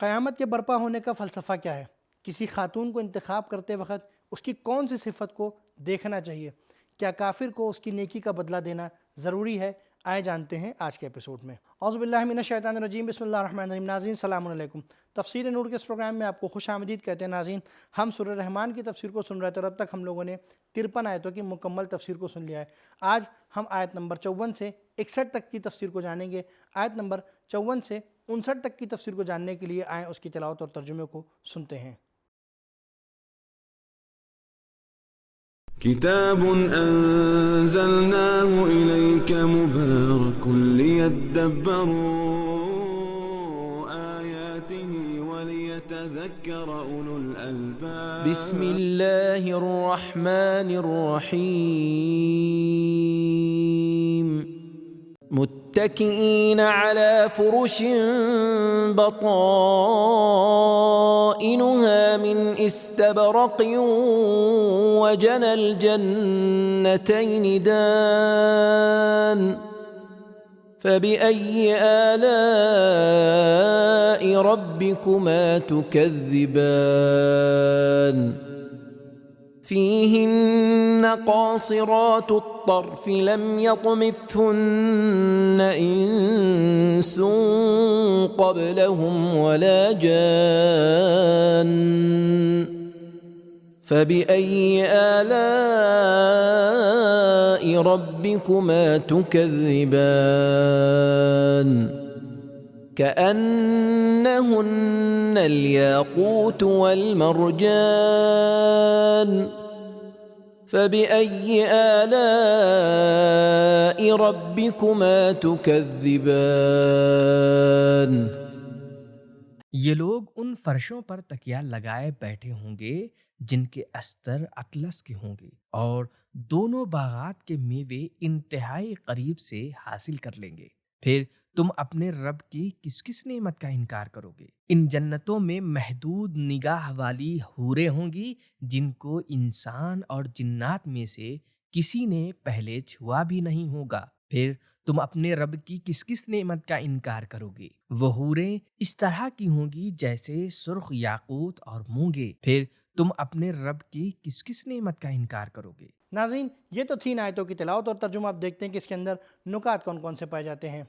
قیامت کے برپا ہونے کا فلسفہ کیا ہے؟ کسی خاتون کو انتخاب کرتے وقت اس کی کون سی صفت کو دیکھنا چاہیے؟ کیا کافر کو اس کی نیکی کا بدلہ دینا ضروری ہے؟ آئے جانتے ہیں آج کے ایپیسوڈ میں۔ اعوذ باللہ من الشیطان الرجیم، بسم اللہ الرحمن الرحیم۔ ناظرین السلام علیکم۔ تفسیر نور کے اس پروگرام میں آپ کو خوش آمدید کہتے ہیں۔ ناظرین، ہم سورہ رحمان کی تفسیر کو سن رہے تھے اور اب تک ہم لوگوں نے 53 آیتوں کی مکمل تفسیر کو سن لیا ہے۔ آج ہم آیت نمبر 54 سے 61 تک کی تفسیر کو جانیں گے۔ آیت نمبر 54 سے 59 تک کی تفسیر کو جاننے کے لیے آئیں اس کی تلاوت اور ترجمے کو سنتے ہیں۔ كتاب أنزلناه إليك مبارك ليدبروا آياته وليتذكر أولو الألباب بسم الله الرحمن الرحيم متكئين على فرش بطائنها من استبرق وجنى الجنتين دان فبأي آلاء ربكما تكذبان فيهن قاصرات الطرف لم يطمثهن إنس قبلهم ولا جان فبأي آلاء ربكما تكذبان كأنهن الياقوت والمرجان فبأي آلاء ربكما تكذبان یہ لوگ ان فرشوں پر تکیہ لگائے بیٹھے ہوں گے جن کے استر اطلس کے ہوں گے، اور دونوں باغات کے میوے انتہائی قریب سے حاصل کر لیں گے۔ پھر تم اپنے رب کی کس کس نعمت کا انکار کرو گے؟ ان جنتوں میں محدود نگاہ والی حوریں ہوں گی جن کو انسان اور جنات میں سے کسی نے پہلے چھوا بھی نہیں ہوگا۔ پھر تم اپنے رب کی کس کس نعمت کا انکار کرو گے؟ وہ حوریں اس طرح کی ہوں گی جیسے سرخ یاقوت اور مونگے۔ پھر تم اپنے رب کی کس کس نعمت کا انکار کرو گے؟ ناظرین، یہ تو تھی آیتوں کی تلاوت اور ترجمہ۔ آپ دیکھتے ہیں کہ اس کے اندر نکات کون کون سے پائے جاتے ہیں۔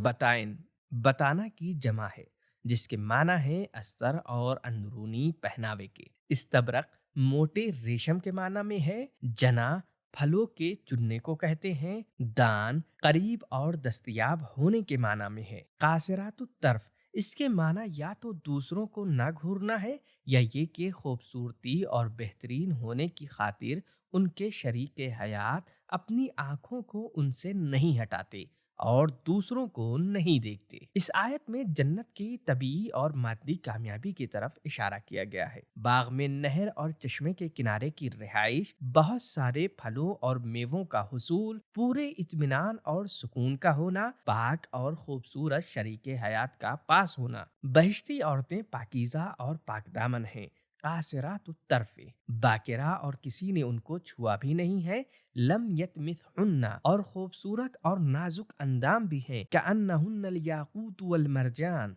بتائن، بتانا کی جمع ہے، جس کے معنی ہے استر اور اندرونی پہناوے کے۔ استبرق موٹے ریشم کے معنی میں ہے۔ جنا پھلوں کے چننے کو کہتے ہیں۔ دان قریب اور دستیاب ہونے کے معنی میں ہے۔ قاصرات الطرف اس کے معنی یا تو دوسروں کو نہ گھورنا ہے، یا یہ کہ خوبصورتی اور بہترین ہونے کی خاطر ان کے شریک حیات اپنی آنکھوں کو ان سے نہیں ہٹاتے اور دوسروں کو نہیں دیکھتے۔ اس آیت میں جنت کی طبعی اور مادی کامیابی کی طرف اشارہ کیا گیا ہے۔ باغ میں نہر اور چشمے کے کنارے کی رہائش، بہت سارے پھلوں اور میووں کا حصول، پورے اطمینان اور سکون کا ہونا، پاک اور خوبصورت شریک حیات کا پاس ہونا۔ بہشتی عورتیں پاکیزہ اور پاک دامن ہیں۔ قاصرات الطرف باکرہ اور کسی نے ان کو چھوا بھی نہیں ہے۔ لم یطمثہن اور خوبصورت اور نازک اندام بھی ہیں۔ کأنہن الیاقوت والمرجان۔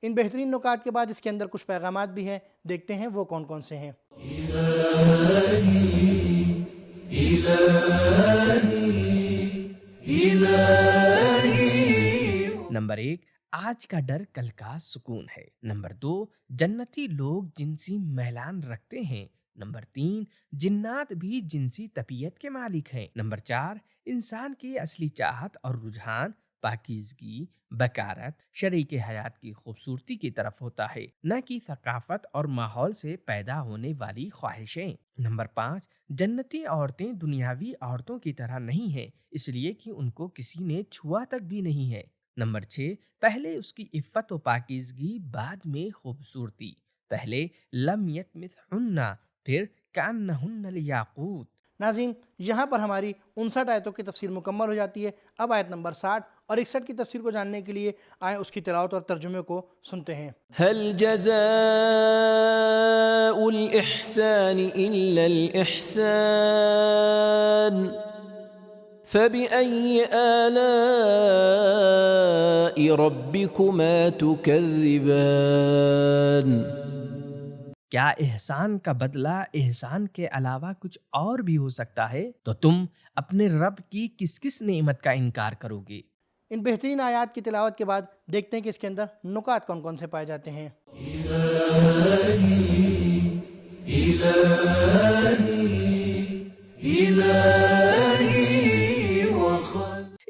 ان بہترین نکات کے بعد اس کے اندر کچھ پیغامات بھی ہیں، دیکھتے ہیں وہ کون کون سے ہیں۔ نمبر 1، آج کا ڈر کل کا سکون ہے۔ نمبر 2، جنتی لوگ جنسی میلان رکھتے ہیں۔ نمبر 3، جنات بھی جنسی طبیعت کے مالک ہیں۔ نمبر 4، انسان کی اصلی چاہت اور رجحان پاکیزگی، بکارت، شریک حیات کی خوبصورتی کی طرف ہوتا ہے، نہ کہ ثقافت اور ماحول سے پیدا ہونے والی خواہشیں۔ نمبر 5، جنتی عورتیں دنیاوی عورتوں کی طرح نہیں ہیں، اس لیے کہ ان کو کسی نے چھوا تک بھی نہیں ہے۔ نمبر 6، پہلے اس کی عفت و پاکیزگی، بعد میں خوبصورتی۔ پہلے لم یطمثہن، پھر کأنہن الیاقوت۔ ناظرین یہاں پر ہماری 59 آیتوں کی تفسیر مکمل ہو جاتی ہے. اب آیت نمبر 60 اور 61 کی تفسیر کو جاننے کے لیے آئیں اس کی تلاوت اور ترجمے کو سنتے ہیں. هل جزاء الإحسان إلا الإحسان فبأي آلاء ربكما تكذبان. کیا احسان کا بدلہ احسان کے علاوہ کچھ اور بھی ہو سکتا ہے؟ تو تم اپنے رب کی کس کس نعمت کا انکار کرو گے؟ ان بہترین آیات کی تلاوت کے بعد دیکھتے ہیں کہ اس کے اندر نکات کون کون سے پائے جاتے ہیں.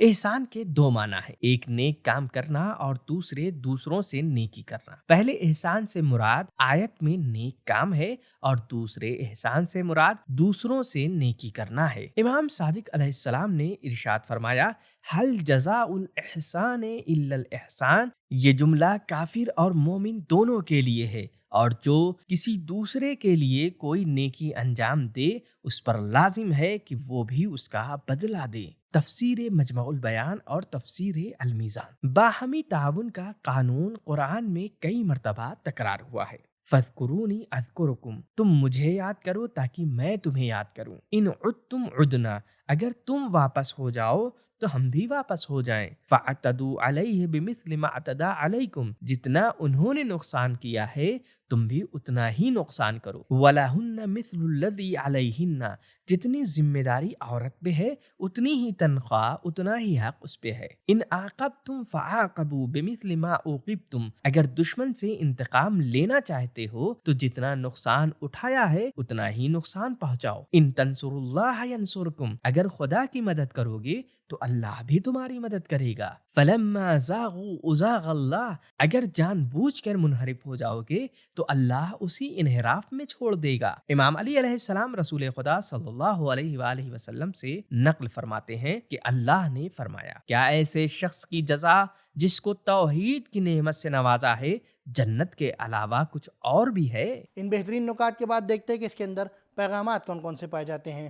احسان کے دو معنی ہیں، ایک نیک کام کرنا اور دوسرے دوسروں سے نیکی کرنا. پہلے احسان سے مراد آیت میں نیک کام ہے اور دوسرے احسان سے مراد دوسروں سے نیکی کرنا ہے. امام صادق علیہ السلام نے ارشاد فرمایا حل جزاء الاحسان الا الاحسان. یہ جملہ کافر اور مومن دونوں کے لیے ہے، اور جو کسی دوسرے کے لیے کوئی نیکی انجام دے اس پر لازم ہے کہ وہ بھی اس کا بدلہ دے. تفسیر مجمع البیان اور تفسیر المیزان. باہمی تعاون کا قانون قرآن میں کئی مرتبہ تکرار ہوا ہے. فاذکرونی اذکرکم، تم مجھے یاد کرو تاکہ میں تمہیں یاد کروں. ان عدتم عدنا، اگر تم واپس ہو جاؤ تو ہم بھی واپس ہو جائیں. فاعتدوا علیہ بمثل ما اعتدى علیکم، جتنا انہوں نے نقصان کیا ہے تم بھی اتنا ہی نقصان کرو. وَلَهُنَّ مِثْلُ الَّذِي عَلَيْهِنَّ، جتنی ذمہ داری عورت پہ ہے اتنی ہی تنخواہ، اتنا ہی حق اس پہ ہے. ان عاقبتم فعاقبوا بمثل ما عوقبتم، اگر دشمن سے انتقام لینا چاہتے ہو تو جتنا نقصان اٹھایا ہے اتنا ہی نقصان پہنچاؤ. ان تنصروا اللہ ینصرکم، اگر خدا کی مدد کرو گے تو اللہ بھی تمہاری مدد کرے گا. فلما زاغوا ازاغ اللہ، اگر جان بوجھ کر منحرف ہو جاؤ گے تو اللہ اسی انحراف میں چھوڑ دے گا. امام علی علیہ السلام رسول خدا صلی اللہ علیہ وآلہ وسلم سے نقل فرماتے ہیں کہ اللہ نے فرمایا کیا ایسے شخص کی جزا جس کو توحید کی نعمت سے نوازا ہے جنت کے علاوہ کچھ اور بھی ہے؟ ان بہترین نکات کے بعد دیکھتے ہیں کہ اس کے اندر پیغامات کون کون سے پائے جاتے ہیں.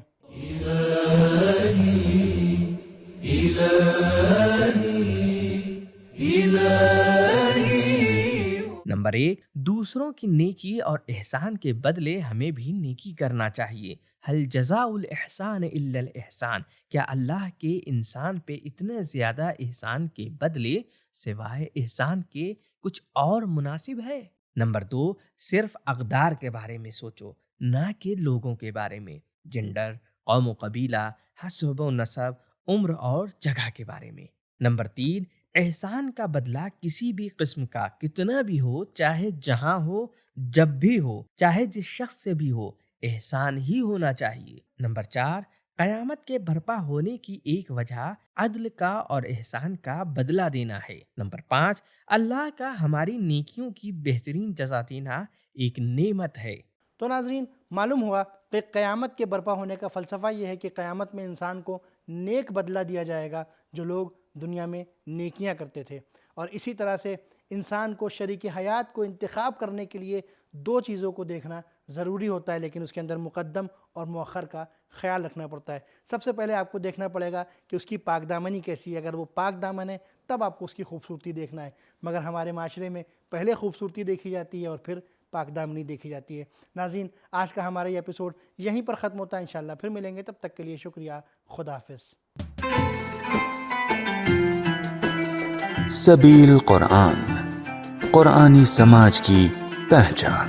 نمبر 1، دوسروں کی نیکی اور احسان کے بدلے ہمیں بھی نیکی کرنا چاہیے. حل جزاء الاحسان الا الاحسان، کیا اللہ کے انسان پہ اتنے زیادہ احسان کے بدلے سوائے احسان کے کچھ اور مناسب ہے؟ نمبر 2، صرف اقدار کے بارے میں سوچو، نہ کہ لوگوں کے بارے میں، جنڈر، قوم و قبیلہ، حسب و نسب، عمر اور جگہ کے بارے میں. نمبر 3، احسان کا بدلہ کسی بھی قسم کا کتنا بھی ہو، چاہے جہاں ہو، جب بھی ہو، چاہے جس شخص سے بھی ہو، احسان ہی ہونا چاہیے. نمبر 4، قیامت کے برپا ہونے کی ایک وجہ عدل کا اور احسان کا بدلہ دینا ہے. نمبر 5، اللہ کا ہماری نیکیوں کی بہترین جزا دینا ایک نعمت ہے. تو ناظرین معلوم ہوا کہ قیامت کے برپا ہونے کا فلسفہ یہ ہے کہ قیامت میں انسان کو نیک بدلہ دیا جائے گا جو لوگ دنیا میں نیکیاں کرتے تھے. اور اسی طرح سے انسان کو شریک حیات کو انتخاب کرنے کے لیے 2 چیزوں کو دیکھنا ضروری ہوتا ہے، لیکن اس کے اندر مقدم اور مؤخر کا خیال رکھنا پڑتا ہے. سب سے پہلے آپ کو دیکھنا پڑے گا کہ اس کی پاک دامنی کیسی ہے. اگر وہ پاک دامن ہے تب آپ کو اس کی خوبصورتی دیکھنا ہے، مگر ہمارے معاشرے میں پہلے خوبصورتی دیکھی جاتی ہے اور پھر پاک دامنی دیکھی جاتی ہے. ناظرین آج کا ہمارا یہ ایپیسوڈ یہیں پر ختم ہوتا ہے. انشاءاللہ پھر ملیں گے، تب تک کے لیے شکریہ. خدا حافظ. سبیل قرآن، قرآنی سماج کی پہچان.